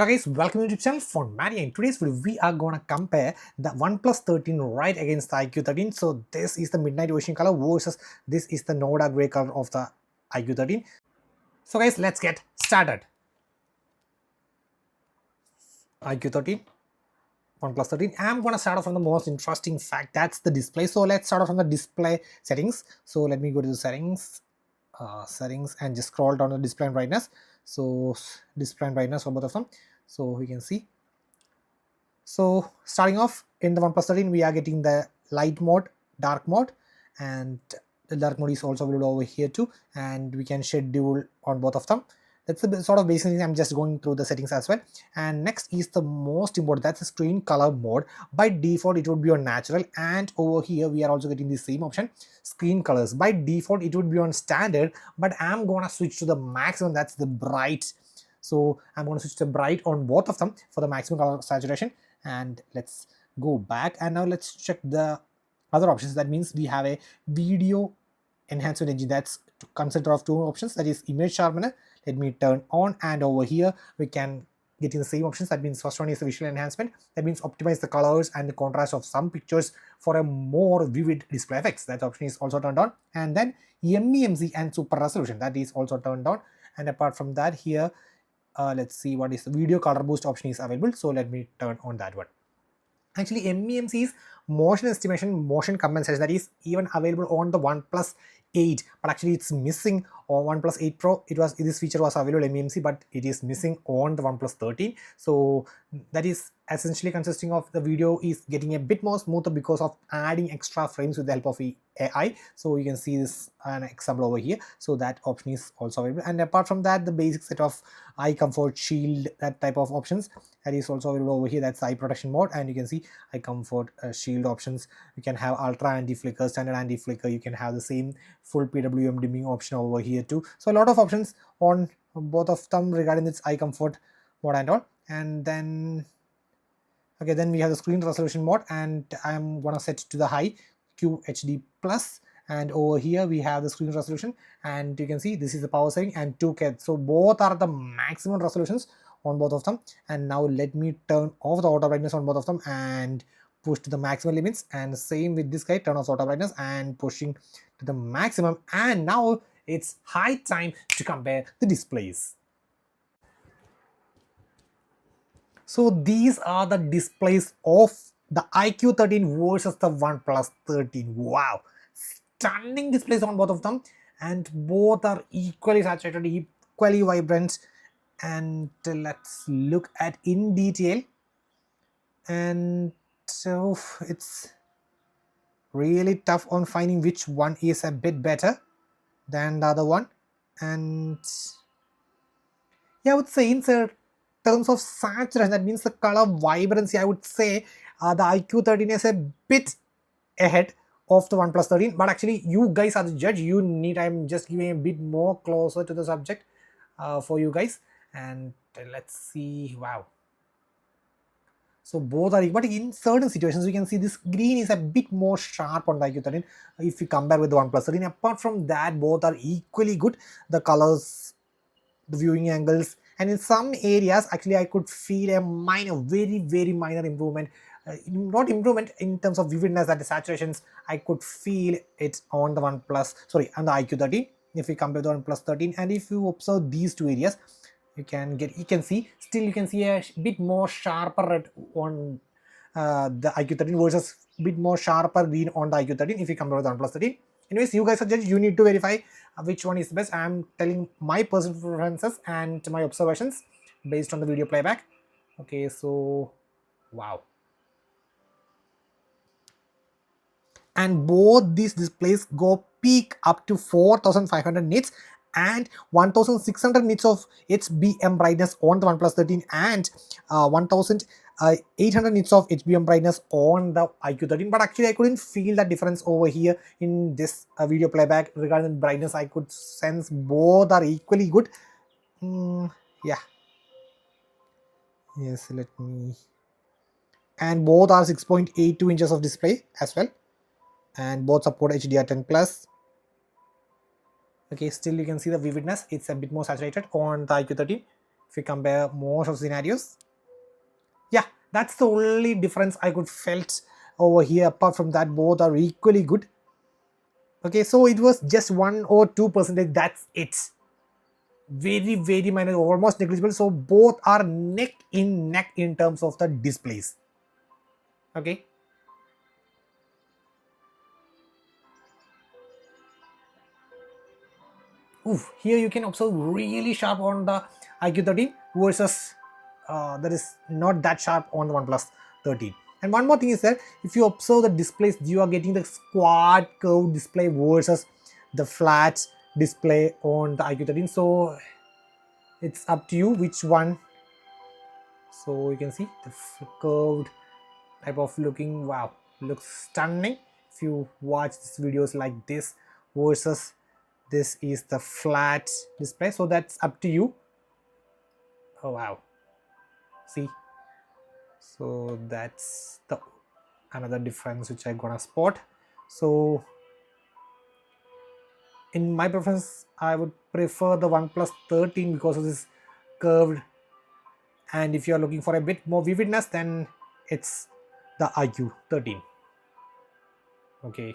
Hi guys, welcome to the YouTube channel for Maria. In today's video, we are gonna compare the OnePlus 13 right against the iQOO 13. So this is the midnight ocean color versus this is the Noda gray color of the iQOO 13. So guys, let's get started. iQOO 13, OnePlus 13. I'm gonna start off from the most interesting fact. That's the display. So let's start off from the display settings. So let me go to the settings, and just scroll down the display and brightness. So display and brightness for both of them. So we can see. So starting off in the OnePlus 13, we are getting the light mode, dark mode, and the dark mode is also available over here too, and we can schedule on both of them. That's the sort of basic thing. I'm just going through the settings as well. And next is the most important, that's the screen color mode. By default it would be on natural, and over here we are also getting the same option, screen colors. By default it would be on standard, but I'm gonna switch to the maximum, that's the bright. So I'm going to switch to bright on both of them for the maximum color saturation. And let's go back, and now let's check the other options. That means we have a video enhancement engine that's consider of two options, that is image sharpener. Let me turn on, and over here we can get in the same options. That means first one is the visual enhancement, that means optimize the colors and the contrast of some pictures for a more vivid display effects. That option is also turned on. And then MEMC and super resolution, that is also turned on. And apart from that, here let's see what is the video color boost option is available. So let me turn on that one. Actually, MEMC is motion estimation, motion compensation, that is even available on the OnePlus 8, but actually it's missing on OnePlus 8 Pro. This feature was available MEMC, but it is missing on the OnePlus 13. So that is essentially consisting of the video is getting a bit more smoother because of adding extra frames with the help of AI. So you can see this an example over here. So that option is also available. And apart from that, the basic set of eye comfort, shield, that type of options, that is also available over here. That's eye protection mode, and you can see eye comfort, shield options. You can have ultra anti-flicker, standard anti-flicker. You can have the same full PWM dimming option over here too. So a lot of options on both of them regarding this eye comfort mode and all. And then okay, then we have the screen resolution mode, and I'm gonna set to the high QHD plus. And over here we have the screen resolution, and you can see this is the power saving and 2K. So both are the maximum resolutions on both of them. And now let me turn off the auto brightness on both of them and push to the maximum limits. And same with this guy, turn off auto brightness and pushing to the maximum. And now it's high time to compare the displays. So these are the displays of the iQOO 13 versus the OnePlus 13. Wow, stunning displays on both of them, and both are equally saturated, equally vibrant. And let's look at in detail. And so it's really tough on finding which one is a bit better than the other one. And yeah, I would say in terms of saturation, that means the color vibrancy, I would say the iQOO 13 is a bit ahead of the OnePlus 13. But actually you guys are the judge. I'm just giving a bit more closer to the subject for you guys. And let's see. Wow, so both are equal, but in certain situations we can see this green is a bit more sharp on the iQOO 13 if you compare with the OnePlus 13. Apart from that, both are equally good. The colors, the viewing angles, and in some areas actually I could feel a minor, very minor improvement. Not improvement in terms of vividness, that the saturations I could feel it on the on the iQOO 13 if we compare the OnePlus 13. And if you observe these two areas, you can see a bit more sharper red on the iQOO 13 versus bit more sharper green on the iQOO 13 if you compare with the OnePlus 13. Anyways, you guys are judge, you need to verify which one is the best. I am telling my personal preferences and my observations based on the video playback. Okay, so wow. And both these displays go peak up to 4500 nits and 1600 nits of HBM brightness on the OnePlus 13, and 1800 nits of HBM brightness on the iQOO 13. But actually I couldn't feel that difference over here in this video playback regarding the brightness. I could sense both are equally good. Yeah, yes, let me. And both are 6.82 inches of display as well, and both support HDR10 plus. Okay, still you can see the vividness, it's a bit more saturated on the iQOO 13 if we compare most of scenarios. Yeah, that's the only difference I could felt over here. Apart from that, both are equally good. Okay, so it was just 1 or 2%, that's it. Very minor, almost negligible. So both are neck in neck in terms of the displays. Okay. Oof, here you can observe really sharp on the IQ 13 versus that is not that sharp on the OnePlus 13. And one more thing is that if you observe the displays, you are getting the quad curved display versus the flat display on the IQ 13. So it's up to you which one. So you can see the curved type of looking, wow, looks stunning if you watch these videos like this versus this is the flat display. So that's up to you. Oh wow, see, so that's the another difference which I gonna spot. So in my preference, I would prefer the OnePlus 13 because of this curved, and if you are looking for a bit more vividness, then it's the IQ 13. Okay.